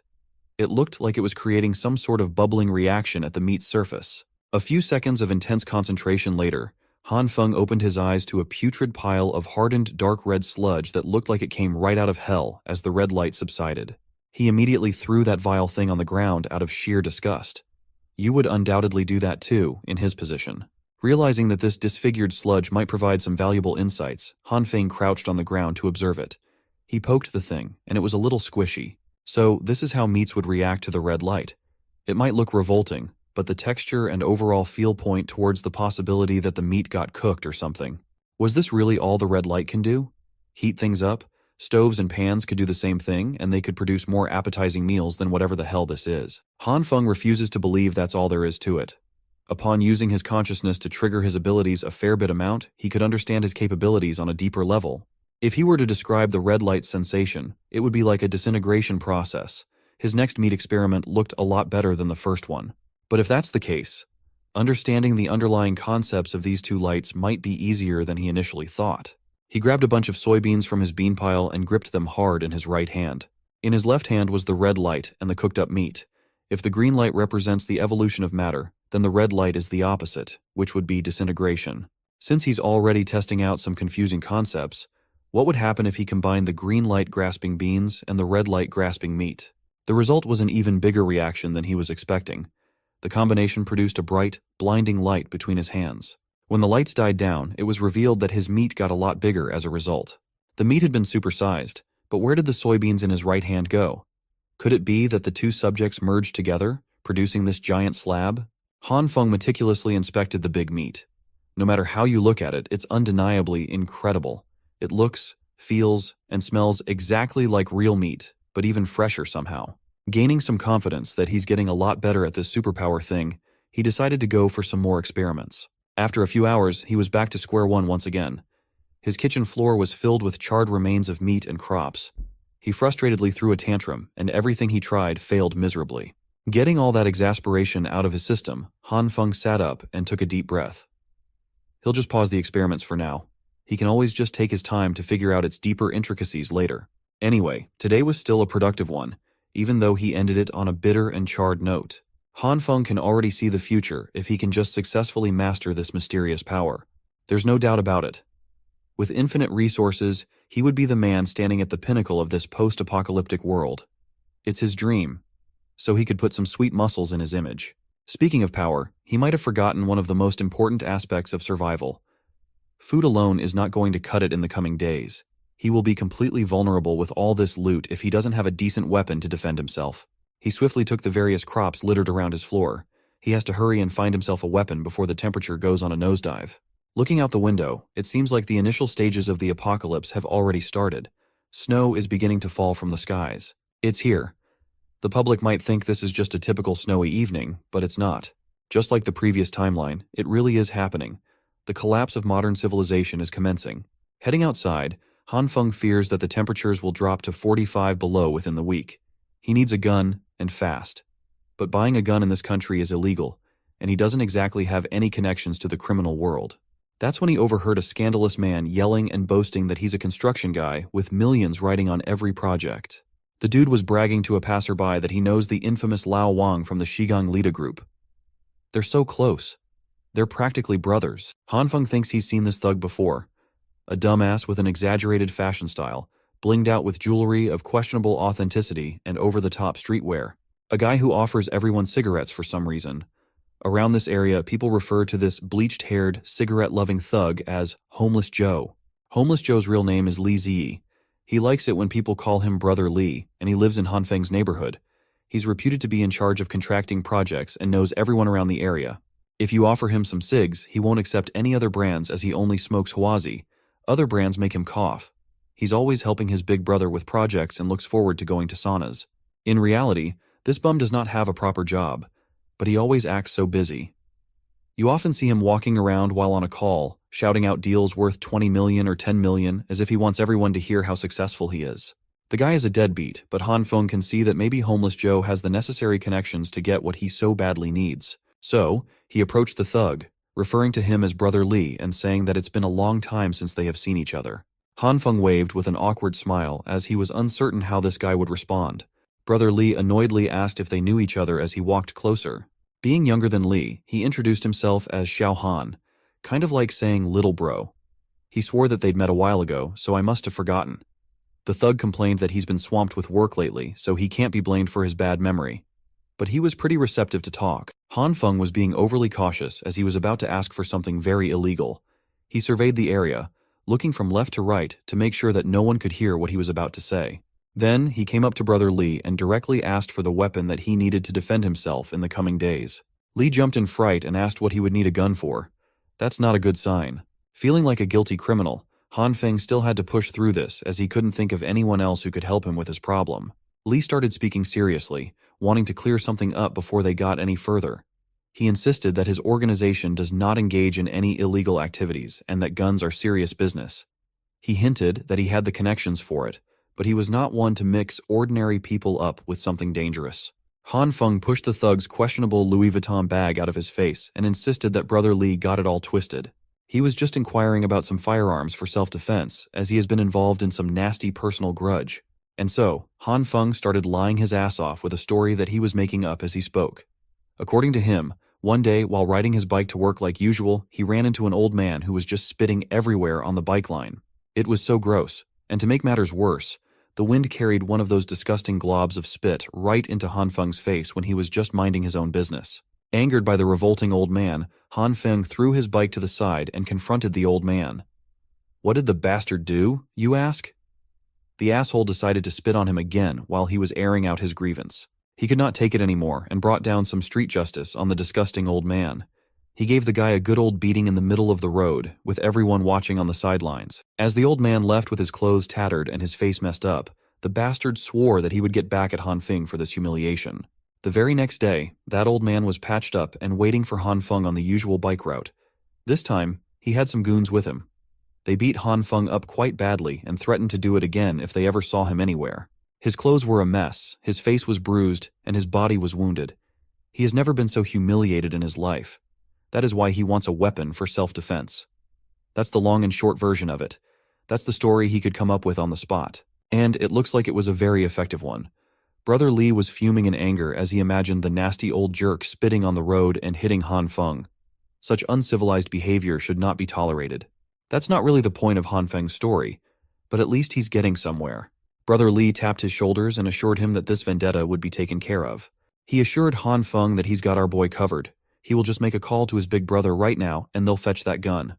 It looked like it was creating some sort of bubbling reaction at the meat's surface. A few seconds of intense concentration later, Han Feng opened his eyes to a putrid pile of hardened dark red sludge that looked like it came right out of hell as the red light subsided. He immediately threw that vile thing on the ground out of sheer disgust. You would undoubtedly do that too, in his position. Realizing that this disfigured sludge might provide some valuable insights, Han Feng crouched on the ground to observe it. He poked the thing, and it was a little squishy. So this is how meats would react to the red light. It might look revolting, but the texture and overall feel point towards the possibility that the meat got cooked or something. Was this really all the red light can do? Heat things up, Stoves and pans could do the same thing, and they could produce more appetizing meals than whatever the hell this is. Han Feng refuses to believe that's all there is to it. Upon using his consciousness to trigger his abilities a fair bit amount, he could understand his capabilities on a deeper level. If he were to describe the red light sensation, it would be like a disintegration process. His next meat experiment looked a lot better than the first one. But if that's the case, understanding the underlying concepts of these two lights might be easier than he initially thought. He grabbed a bunch of soybeans from his bean pile and gripped them hard in his right hand. In his left hand was the red light and the cooked up meat. If the green light represents the evolution of matter, then the red light is the opposite, which would be disintegration. Since he's already testing out some confusing concepts, what would happen if he combined the green light grasping beans and the red light grasping meat? The result was an even bigger reaction than he was expecting. The combination produced a bright, blinding light between his hands. When the lights died down, it was revealed that his meat got a lot bigger as a result. The meat had been supersized, but where did the soybeans in his right hand go? Could it be that the two subjects merged together, producing this giant slab? Han Feng meticulously inspected the big meat. No matter how you look at it, it's undeniably incredible. It looks, feels, and smells exactly like real meat, but even fresher somehow. Gaining some confidence that he's getting a lot better at this superpower thing, he decided to go for some more experiments. After a few hours, he was back to square one once again. His kitchen floor was filled with charred remains of meat and crops. He frustratedly threw a tantrum, and everything he tried failed miserably. Getting all that exasperation out of his system, Han Feng sat up and took a deep breath. He'll just pause the experiments for now. He can always just take his time to figure out its deeper intricacies later. Anyway, today was still a productive one, even though he ended it on a bitter and charred note. Han Feng can already see the future if he can just successfully master this mysterious power. There's no doubt about it. With infinite resources, he would be the man standing at the pinnacle of this post-apocalyptic world. It's his dream, so he could put some sweet muscles in his image. Speaking of power, he might have forgotten one of the most important aspects of survival. Food alone is not going to cut it in the coming days. He will be completely vulnerable with all this loot if he doesn't have a decent weapon to defend himself. He swiftly took the various crops littered around his floor. He has to hurry and find himself a weapon before the temperature goes on a nosedive. Looking out the window, it seems like the initial stages of the apocalypse have already started. Snow is beginning to fall from the skies. It's here. The public might think this is just a typical snowy evening, but it's not. Just like the previous timeline, it really is happening. The collapse of modern civilization is commencing. Heading outside, Han Feng fears that the temperatures will drop to 45 below within the week. He needs a gun, and fast. But buying a gun in this country is illegal, and he doesn't exactly have any connections to the criminal world. That's when he overheard a scandalous man yelling and boasting that he's a construction guy with millions riding on every project. The dude was bragging to a passerby that he knows the infamous Lao Wang from the Shigang Lida group. They're so close. They're practically brothers. Han Feng thinks he's seen this thug before. A dumbass with an exaggerated fashion style, blinged out with jewelry of questionable authenticity and over-the-top streetwear. A guy who offers everyone cigarettes for some reason. Around this area, people refer to this bleached-haired, cigarette-loving thug as Homeless Joe. Homeless Joe's real name is Li Ziyi. He likes it when people call him Brother Li, and he lives in Han Feng's neighborhood. He's reputed to be in charge of contracting projects and knows everyone around the area. If you offer him some cigs, he won't accept any other brands as he only smokes Huazi. Other brands make him cough. He's always helping his big brother with projects and looks forward to going to saunas. In reality, this bum does not have a proper job, but he always acts so busy. You often see him walking around while on a call, shouting out deals worth 20 million or 10 million as if he wants everyone to hear how successful he is. The guy is a deadbeat, but Han Feng can see that maybe Homeless Joe has the necessary connections to get what he so badly needs. So, he approached the thug, referring to him as Brother Li and saying that it's been a long time since they have seen each other. Han Feng waved with an awkward smile as he was uncertain how this guy would respond. Brother Li annoyedly asked if they knew each other as he walked closer. Being younger than Li, he introduced himself as Xiao Han, kind of like saying little bro. He swore that they'd met a while ago, so I must have forgotten. The thug complained that he's been swamped with work lately, so he can't be blamed for his bad memory. But he was pretty receptive to talk. Han Feng was being overly cautious as he was about to ask for something very illegal. He surveyed the area, looking from left to right to make sure that no one could hear what he was about to say. Then, he came up to Brother Li and directly asked for the weapon that he needed to defend himself in the coming days. Li jumped in fright and asked what he would need a gun for. That's not a good sign. Feeling like a guilty criminal, Han Feng still had to push through this as he couldn't think of anyone else who could help him with his problem. Li started speaking seriously, wanting to clear something up before they got any further. He insisted that his organization does not engage in any illegal activities and that guns are serious business. He hinted that he had the connections for it, but he was not one to mix ordinary people up with something dangerous. Han Feng pushed the thug's questionable Louis Vuitton bag out of his face and insisted that Brother Li got it all twisted. He was just inquiring about some firearms for self-defense, as he has been involved in some nasty personal grudge. And so, Han Feng started lying his ass off with a story that he was making up as he spoke. According to him, one day while riding his bike to work like usual, he ran into an old man who was just spitting everywhere on the bike line. It was so gross, and to make matters worse, the wind carried one of those disgusting globs of spit right into Han Feng's face when he was just minding his own business. Angered by the revolting old man, Han Feng threw his bike to the side and confronted the old man. What did the bastard do, you ask? The asshole decided to spit on him again while he was airing out his grievance. He could not take it anymore and brought down some street justice on the disgusting old man. He gave the guy a good old beating in the middle of the road, with everyone watching on the sidelines. As the old man left with his clothes tattered and his face messed up, the bastard swore that he would get back at Han Feng for this humiliation. The very next day, that old man was patched up and waiting for Han Feng on the usual bike route. This time, he had some goons with him. They beat Han Feng up quite badly and threatened to do it again if they ever saw him anywhere. His clothes were a mess, his face was bruised, and his body was wounded. He has never been so humiliated in his life. That is why he wants a weapon for self-defense. That's the long and short version of it. That's the story he could come up with on the spot. And it looks like it was a very effective one. Brother Li was fuming in anger as he imagined the nasty old jerk spitting on the road and hitting Han Feng. Such uncivilized behavior should not be tolerated. That's not really the point of Han Feng's story, but at least he's getting somewhere. Brother Li tapped his shoulders and assured him that this vendetta would be taken care of. He assured Han Feng that he's got our boy covered. He will just make a call to his big brother right now and they'll fetch that gun.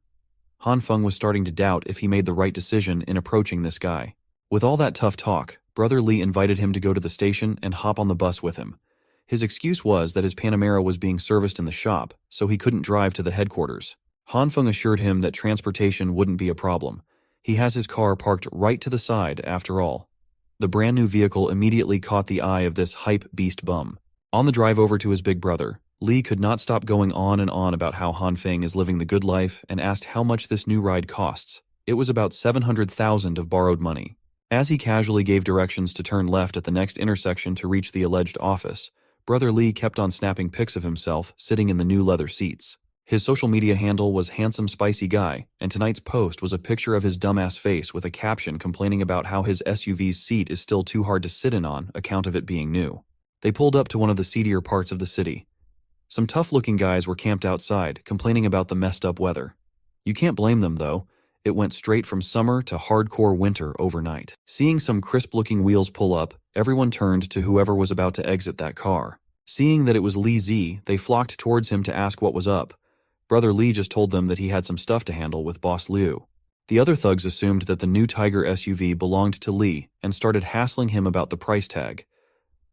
Han Feng was starting to doubt if he made the right decision in approaching this guy. With all that tough talk, Brother Li invited him to go to the station and hop on the bus with him. His excuse was that his Panamera was being serviced in the shop, so he couldn't drive to the headquarters. Han Feng assured him that transportation wouldn't be a problem. He has his car parked right to the side, after all. The brand new vehicle immediately caught the eye of this hype beast bum. On the drive over to his big brother, Li could not stop going on and on about how Han Feng is living the good life and asked how much this new ride costs. It was about 700,000 of borrowed money. As he casually gave directions to turn left at the next intersection to reach the alleged office, Brother Li kept on snapping pics of himself sitting in the new leather seats. His social media handle was Handsome Spicy Guy, and tonight's post was a picture of his dumbass face with a caption complaining about how his SUV's seat is still too hard to sit in on account of it being new. They pulled up to one of the seedier parts of the city. Some tough-looking guys were camped outside, complaining about the messed-up weather. You can't blame them, though. It went straight from summer to hardcore winter overnight. Seeing some crisp-looking wheels pull up, everyone turned to whoever was about to exit that car. Seeing that it was Li Zi, they flocked towards him to ask what was up. Brother Li just told them that he had some stuff to handle with Boss Liu. The other thugs assumed that the new Tiger SUV belonged to Li and started hassling him about the price tag.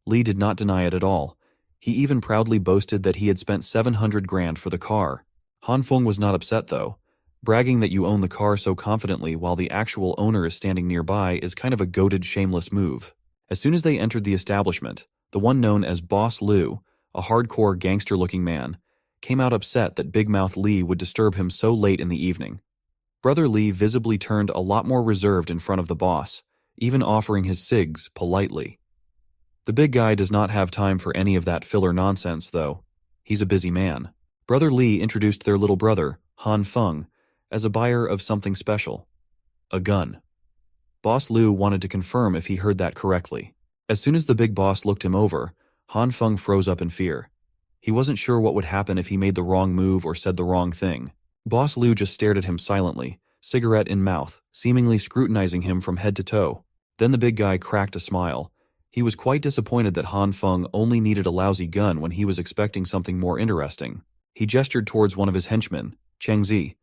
Li did not deny it at all. He even proudly boasted that he had spent 700 grand for the car. Han Feng was not upset though. Bragging that you own the car so confidently while the actual owner is standing nearby is kind of a goated, shameless move. As soon as they entered the establishment, the one known as Boss Liu, a hardcore gangster-looking man, came out upset that Big Mouth Li would disturb him so late in the evening. Brother Li visibly turned a lot more reserved in front of the boss, even offering his cigs politely. The big guy does not have time for any of that filler nonsense, though. He's a busy man. Brother Li introduced their little brother, Han Feng, as a buyer of something special. A gun. Boss Liu wanted to confirm if he heard that correctly. As soon as the big boss looked him over, Han Feng froze up in fear. He wasn't sure what would happen if he made the wrong move or said the wrong thing. Boss Liu just stared at him silently, cigarette in mouth, seemingly scrutinizing him from head to toe. Then the big guy cracked a smile. He was quite disappointed that Han Feng only needed a lousy gun when he was expecting something more interesting. He gestured towards one of his henchmen, Cheng Zi.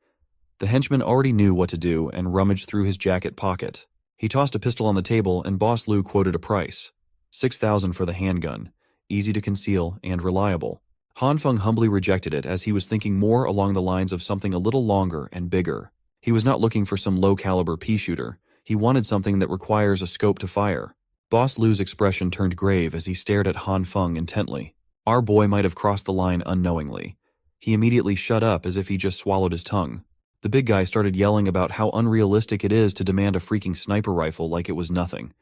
The henchman already knew what to do and rummaged through his jacket pocket. He tossed a pistol on the table and Boss Liu quoted a price. 6,000 for the handgun, easy to conceal and reliable. Han Feng humbly rejected it as he was thinking more along the lines of something a little longer and bigger. He was not looking for some low-caliber pea shooter. He wanted something that requires a scope to fire. Boss Lu's expression turned grave as he stared at Han Feng intently. Our boy might have crossed the line unknowingly. He immediately shut up as if he just swallowed his tongue. The big guy started yelling about how unrealistic it is to demand a freaking sniper rifle like it was nothing.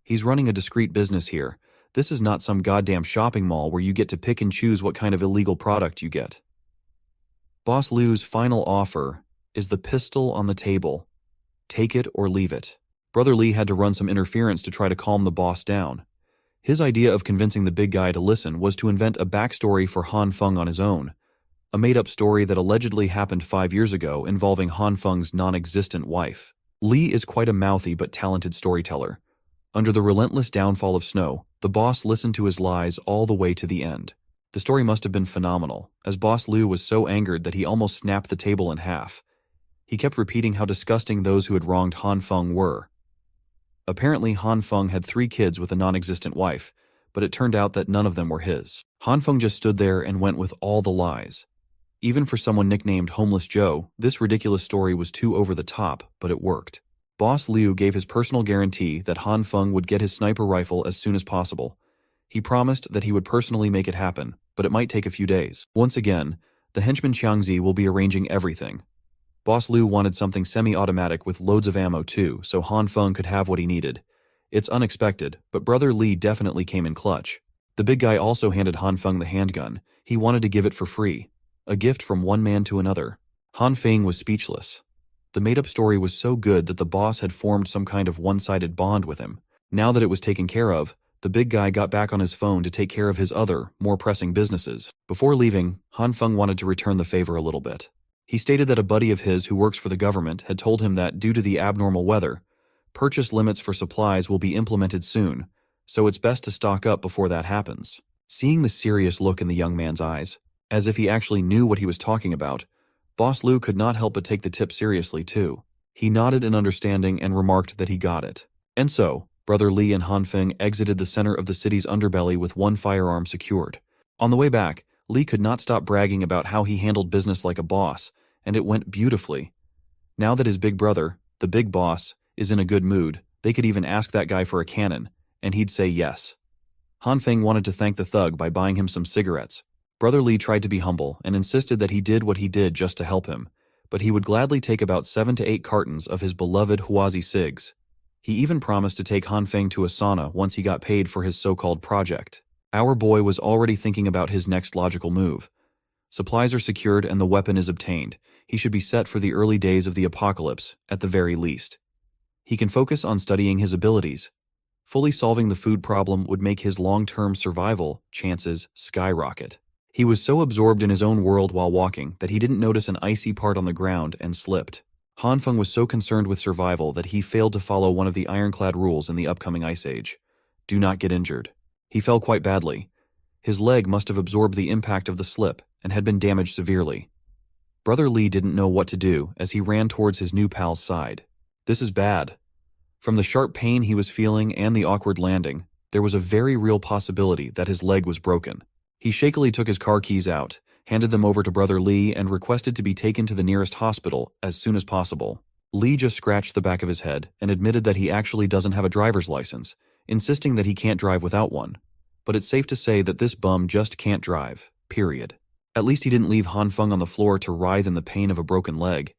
He's running a discreet business here. This is not some goddamn shopping mall where you get to pick and choose what kind of illegal product you get. Boss Lu's final offer is the pistol on the table. Take it or leave it. Brother Lee had to run some interference to try to calm the boss down. His idea of convincing the big guy to listen was to invent a backstory for Han Feng on his own. A made-up story that allegedly happened 5 years ago involving Han Feng's non-existent wife. Lee is quite a mouthy but talented storyteller. Under the relentless downfall of Snow, the boss listened to his lies all the way to the end. The story must have been phenomenal, as Boss Lu was so angered that he almost snapped the table in half. He kept repeating how disgusting those who had wronged Han Feng were. Apparently, Han Feng had 3 kids with a non-existent wife, but it turned out that none of them were his. Han Feng just stood there and went with all the lies. Even for someone nicknamed Homeless Joe, this ridiculous story was too over the top, but it worked. Boss Liu gave his personal guarantee that Han Feng would get his sniper rifle as soon as possible. He promised that he would personally make it happen, but it might take a few days. Once again, the henchman Xiangzi will be arranging everything. Boss Liu wanted something semi-automatic with loads of ammo too, so Han Feng could have what he needed. It's unexpected, but Brother Lee definitely came in clutch. The big guy also handed Han Feng the handgun. He wanted to give it for free. A gift from one man to another. Han Feng was speechless. The made-up story was so good that the boss had formed some kind of one-sided bond with him. Now that it was taken care of, the big guy got back on his phone to take care of his other, more pressing businesses. Before leaving, Han Feng wanted to return the favor a little bit. He stated that a buddy of his who works for the government had told him that due to the abnormal weather, purchase limits for supplies will be implemented soon, so it's best to stock up before that happens. Seeing the serious look in the young man's eyes, as if he actually knew what he was talking about, Boss Lu could not help but take the tip seriously too. He nodded in understanding and remarked that he got it. And so, Brother Lee and Han Feng exited the center of the city's underbelly with one firearm secured. On the way back, Lee could not stop bragging about how he handled business like a boss, and it went beautifully. Now that his big brother, the big boss, is in a good mood, they could even ask that guy for a cannon, and he'd say yes. Han Feng wanted to thank the thug by buying him some cigarettes. Brother Lee tried to be humble and insisted that he did what he did just to help him, but he would gladly take about 7 to 8 cartons of his beloved Huazi cigs. He even promised to take Han Feng to a sauna once he got paid for his so-called project. Our boy was already thinking about his next logical move. Supplies are secured and the weapon is obtained. He should be set for the early days of the apocalypse, at the very least. He can focus on studying his abilities. Fully solving the food problem would make his long-term survival chances skyrocket. He was so absorbed in his own world while walking that he didn't notice an icy part on the ground and slipped. Han Feng was so concerned with survival that he failed to follow one of the ironclad rules in the upcoming ice age. Do not get injured. He fell quite badly. His leg must have absorbed the impact of the slip and had been damaged severely. Brother Lee didn't know what to do as he ran towards his new pal's side. This is bad. From the sharp pain he was feeling and the awkward landing, there was a very real possibility that his leg was broken. He shakily took his car keys out, handed them over to Brother Lee, and requested to be taken to the nearest hospital as soon as possible. Lee just scratched the back of his head and admitted that he actually doesn't have a driver's license, insisting that he can't drive without one. But it's safe to say that this bum just can't drive, period. At least he didn't leave Han Feng on the floor to writhe in the pain of a broken leg.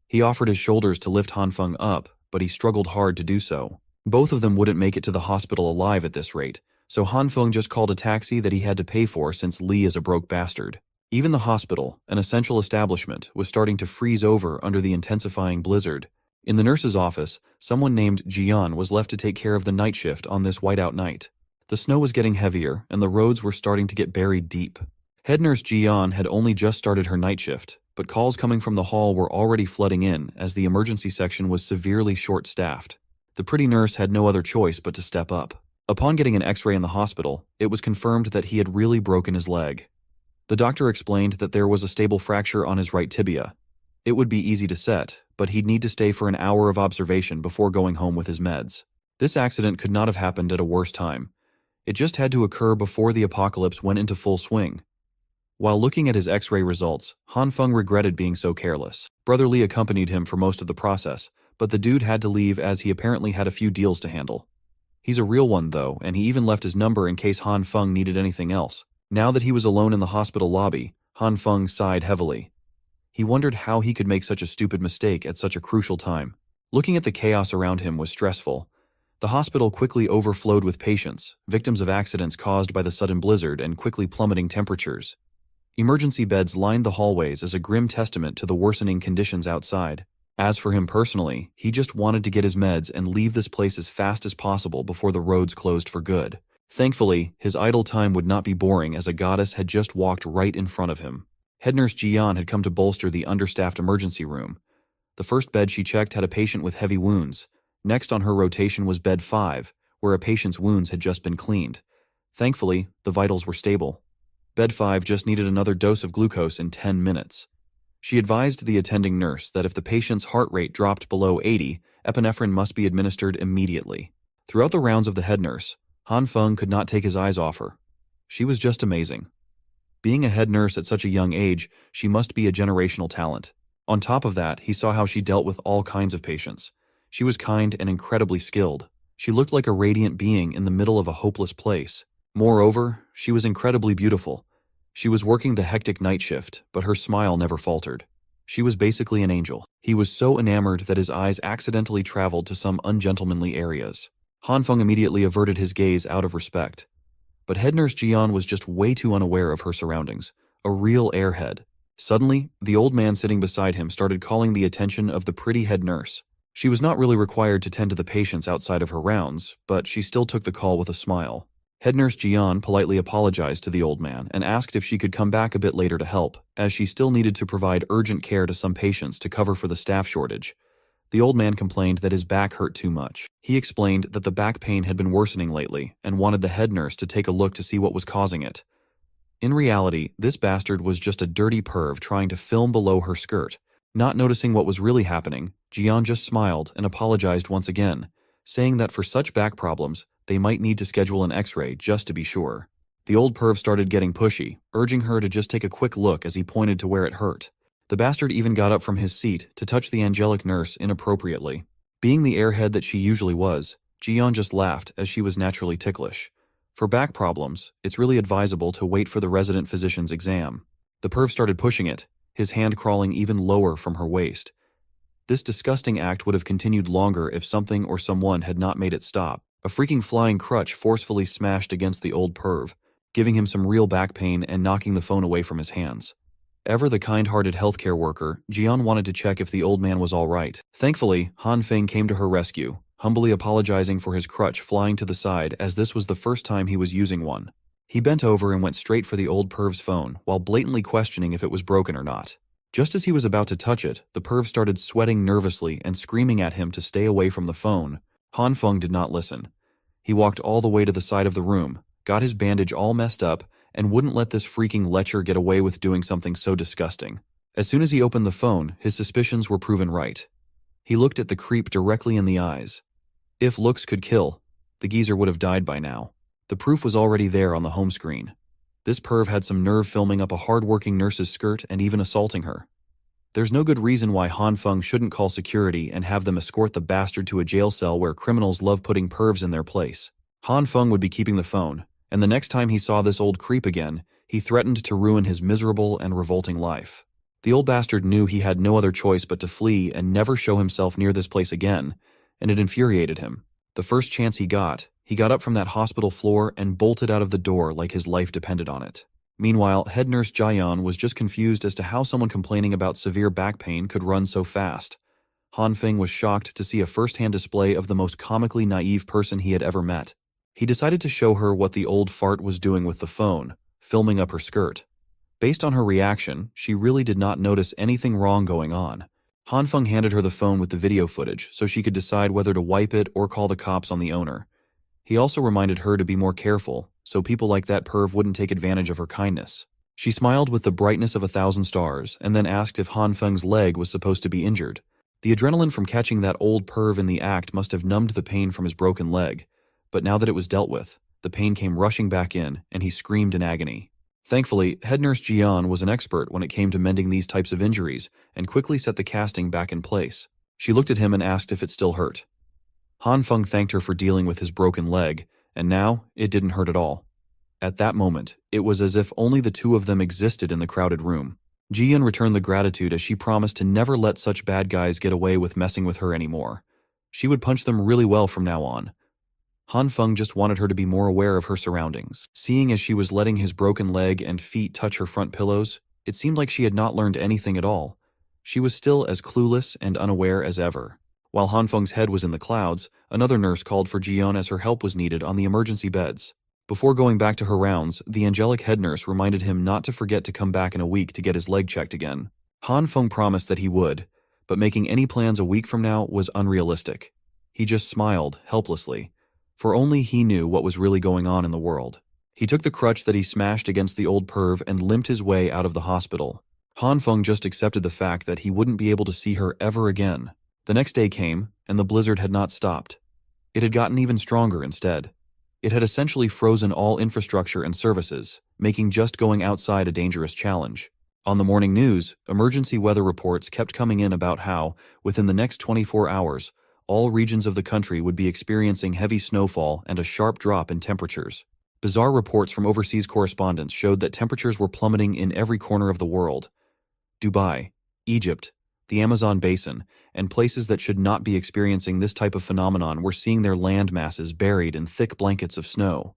He offered his shoulders to lift Han Feng up, but he struggled hard to do so. Both of them wouldn't make it to the hospital alive at this rate, so Han Feng just called a taxi that he had to pay for since Lee is a broke bastard. Even the hospital, an essential establishment, was starting to freeze over under the intensifying blizzard. In the nurse's office, someone named Jian was left to take care of the night shift on this whiteout night. The snow was getting heavier, and the roads were starting to get buried deep. Head nurse Jian had only just started her night shift, but calls coming from the hall were already flooding in as the emergency section was severely short-staffed. The pretty nurse had no other choice but to step up. Upon getting an x-ray in the hospital, it was confirmed that he had really broken his leg. The doctor explained that there was a stable fracture on his right tibia. It would be easy to set, but he'd need to stay for an hour of observation before going home with his meds. This accident could not have happened at a worse time. It just had to occur before the apocalypse went into full swing. While looking at his X-ray results, Han Feng regretted being so careless. Brother Li accompanied him for most of the process, but the dude had to leave as he apparently had a few deals to handle. He's a real one though, and he even left his number in case Han Feng needed anything else. Now that he was alone in the hospital lobby, Han Feng sighed heavily. He wondered how he could make such a stupid mistake at such a crucial time. Looking at the chaos around him was stressful. The hospital quickly overflowed with patients, victims of accidents caused by the sudden blizzard and quickly plummeting temperatures. Emergency beds lined the hallways as a grim testament to the worsening conditions outside. As for him personally, he just wanted to get his meds and leave this place as fast as possible before the roads closed for good. Thankfully, his idle time would not be boring as a goddess had just walked right in front of him. Head nurse Jian had come to bolster the understaffed emergency room. The first bed she checked had a patient with heavy wounds. Next on her rotation was bed 5, where a patient's wounds had just been cleaned. Thankfully, the vitals were stable. Bed 5 just needed another dose of glucose in 10 minutes. She advised the attending nurse that if the patient's heart rate dropped below 80, epinephrine must be administered immediately. Throughout the rounds of the head nurse, Han Feng could not take his eyes off her. She was just amazing. Being a head nurse at such a young age, she must be a generational talent. On top of that, he saw how she dealt with all kinds of patients. She was kind and incredibly skilled. She looked like a radiant being in the middle of a hopeless place. Moreover, she was incredibly beautiful. She was working the hectic night shift, but her smile never faltered. She was basically an angel. He was so enamored that his eyes accidentally traveled to some ungentlemanly areas. Han Feng immediately averted his gaze out of respect. But head nurse Jian was just way too unaware of her surroundings. A real airhead. Suddenly, the old man sitting beside him started calling the attention of the pretty head nurse. She was not really required to tend to the patients outside of her rounds, but she still took the call with a smile. Head nurse Jian politely apologized to the old man and asked if she could come back a bit later to help, as she still needed to provide urgent care to some patients to cover for the staff shortage. The old man complained that his back hurt too much. He explained that the back pain had been worsening lately and wanted the head nurse to take a look to see what was causing it. In reality, this bastard was just a dirty perv trying to film below her skirt. Not noticing what was really happening, Jian just smiled and apologized once again, saying that for such back problems, they might need to schedule an X-ray just to be sure. The old perv started getting pushy, urging her to just take a quick look as he pointed to where it hurt. The bastard even got up from his seat to touch the angelic nurse inappropriately. Being the airhead that she usually was, Jian just laughed as she was naturally ticklish. For back problems, it's really advisable to wait for the resident physician's exam. The perv started pushing it, his hand crawling even lower from her waist. This disgusting act would have continued longer if something or someone had not made it stop. A freaking flying crutch forcefully smashed against the old perv, giving him some real back pain and knocking the phone away from his hands. Ever the kind-hearted healthcare worker, Jian wanted to check if the old man was all right. Thankfully, Han Feng came to her rescue, humbly apologizing for his crutch flying to the side as this was the first time he was using one. He bent over and went straight for the old perv's phone while blatantly questioning if it was broken or not. Just as he was about to touch it, the perv started sweating nervously and screaming at him to stay away from the phone. Han Feng did not listen. He walked all the way to the side of the room, got his bandage all messed up, and wouldn't let this freaking lecher get away with doing something so disgusting. As soon as he opened the phone, his suspicions were proven right. He looked at the creep directly in the eyes. If looks could kill, the geezer would have died by now. The proof was already there on the home screen. This perv had some nerve filming up a hard-working nurse's skirt and even assaulting her. There's no good reason why Han Feng shouldn't call security and have them escort the bastard to a jail cell where criminals love putting pervs in their place. Han Feng would be keeping the phone, and the next time he saw this old creep again, he threatened to ruin his miserable and revolting life. The old bastard knew he had no other choice but to flee and never show himself near this place again, and it infuriated him. The first chance he got up from that hospital floor and bolted out of the door like his life depended on it. Meanwhile, head nurse Jian was just confused as to how someone complaining about severe back pain could run so fast. Han Feng was shocked to see a first-hand display of the most comically naive person he had ever met. He decided to show her what the old fart was doing with the phone, filming up her skirt. Based on her reaction, she really did not notice anything wrong going on. Han Feng handed her the phone with the video footage so she could decide whether to wipe it or call the cops on the owner. He also reminded her to be more careful, so people like that perv wouldn't take advantage of her kindness. She smiled with the brightness of 1,000 stars and then asked if Han Feng's leg was supposed to be injured. The adrenaline from catching that old perv in the act must have numbed the pain from his broken leg, but now that it was dealt with, the pain came rushing back in and he screamed in agony. Thankfully, head nurse Jian was an expert when it came to mending these types of injuries and quickly set the casting back in place. She looked at him and asked if it still hurt. Han Feng thanked her for dealing with his broken leg, and now it didn't hurt at all. At that moment, it was as if only the two of them existed in the crowded room. Jian returned the gratitude as she promised to never let such bad guys get away with messing with her anymore. She would punch them really well from now on. Han Feng just wanted her to be more aware of her surroundings. Seeing as she was letting his broken leg and feet touch her front pillows, it seemed like she had not learned anything at all. She was still as clueless and unaware as ever. While Han Feng's head was in the clouds, another nurse called for Jian as her help was needed on the emergency beds. Before going back to her rounds, the angelic head nurse reminded him not to forget to come back in a week to get his leg checked again. Han Feng promised that he would, but making any plans a week from now was unrealistic. He just smiled, helplessly, for only he knew what was really going on in the world. He took the crutch that he smashed against the old perv and limped his way out of the hospital. Han Feng just accepted the fact that he wouldn't be able to see her ever again. The next day came, and the blizzard had not stopped. It had gotten even stronger instead. It had essentially frozen all infrastructure and services, making just going outside a dangerous challenge. On the morning news, emergency weather reports kept coming in about how, within the next 24 hours, all regions of the country would be experiencing heavy snowfall and a sharp drop in temperatures. Bizarre reports from overseas correspondents showed that temperatures were plummeting in every corner of the world. Dubai, Egypt, the Amazon basin, and places that should not be experiencing this type of phenomenon were seeing their land masses buried in thick blankets of snow.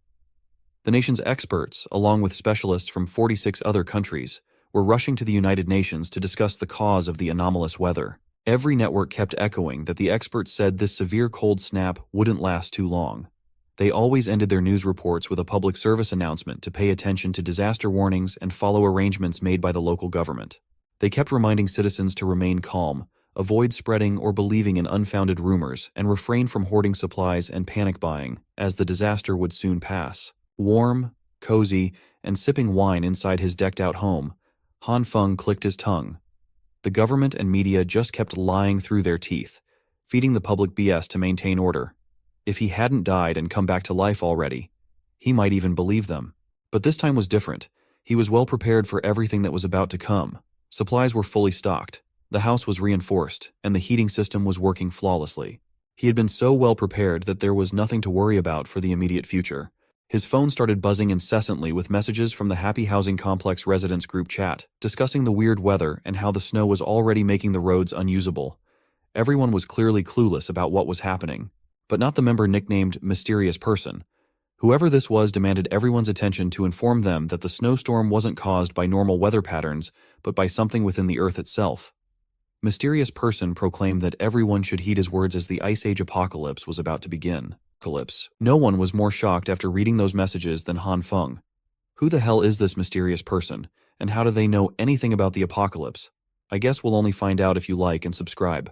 The nation's experts, along with specialists from 46 other countries, were rushing to the United Nations to discuss the cause of the anomalous weather. Every network kept echoing that the experts said this severe cold snap wouldn't last too long. They always ended their news reports with a public service announcement to pay attention to disaster warnings and follow arrangements made by the local government. They kept reminding citizens to remain calm, avoid spreading or believing in unfounded rumors, and refrain from hoarding supplies and panic buying, as the disaster would soon pass. Warm, cozy, and sipping wine inside his decked-out home, Han Feng clicked his tongue. The government and media just kept lying through their teeth, feeding the public BS to maintain order. If he hadn't died and come back to life already, he might even believe them. But this time was different. He was well prepared for everything that was about to come. Supplies were fully stocked, the house was reinforced, and the heating system was working flawlessly. He had been so well prepared that there was nothing to worry about for the immediate future. His phone started buzzing incessantly with messages from the Happy Housing Complex residents group chat, discussing the weird weather and how the snow was already making the roads unusable. Everyone was clearly clueless about what was happening, but not the member nicknamed Mysterious Person. Whoever this was demanded everyone's attention to inform them that the snowstorm wasn't caused by normal weather patterns, but by something within the Earth itself. Mysterious Person proclaimed that everyone should heed his words as the Ice Age apocalypse was about to begin. No one was more shocked after reading those messages than Han Feng. Who the hell is this mysterious person, and how do they know anything about the apocalypse? I guess we'll only find out if you like and subscribe.